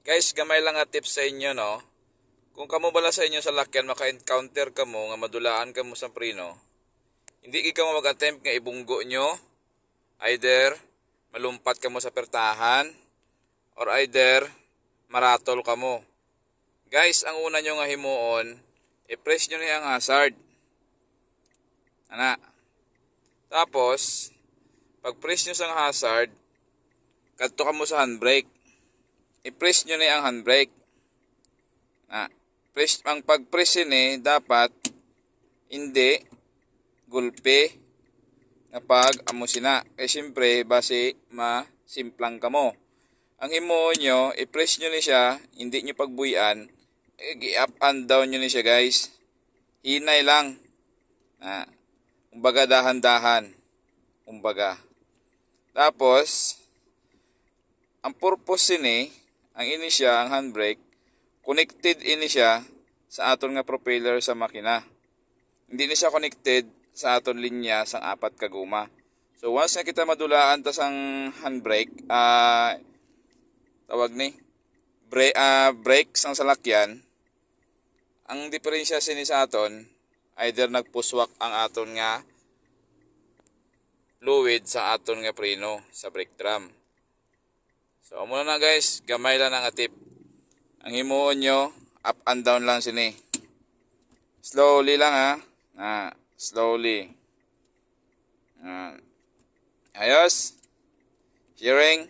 Guys, gamay lang nga tips sa inyo, no? Kung kamo bala sa inyo sa lakyan, maka-encounter ka mo, nga madulaan ka mo sa preno, hindi ka mo mag-attempt nga ibunggo nyo, either malumpat ka mo sa pertahan, or either maratol ka mo. Guys, ang una nyo nga himuon, i-press nyo na yung hazard. Ana. Tapos, pag-press nyo sa hazard, kadto ka mo sa handbrake. I-press nyo na yung handbrake. Ang pag-press dapat hindi gulpe na pag amusina. Siyempre, base masimplang ka mo. Ang himuon nyo, i-press nyo na siya, hindi nyo pagbuyan, i-up and down nyo na siya guys. Hinay lang. Kumbaga dahan-dahan. Kumbaga. Tapos, ang purpose ang ini siya, ang handbrake, connected ini siya sa aton nga propeller sa makina. Hindi ni siya connected sa aton linya sang apat ka guma. So once na kita madulaan tas ang handbrake, tawag ni brake sang salakyan, ang diferensya sini sa aton, either nagpuswak ang aton nga fluid sa aton nga preno sa brake drum. So muna na guys, gamay lang ang tip. Ang himuon nyo, up and down lang sini. Slowly lang slowly. Ayos. Hearing.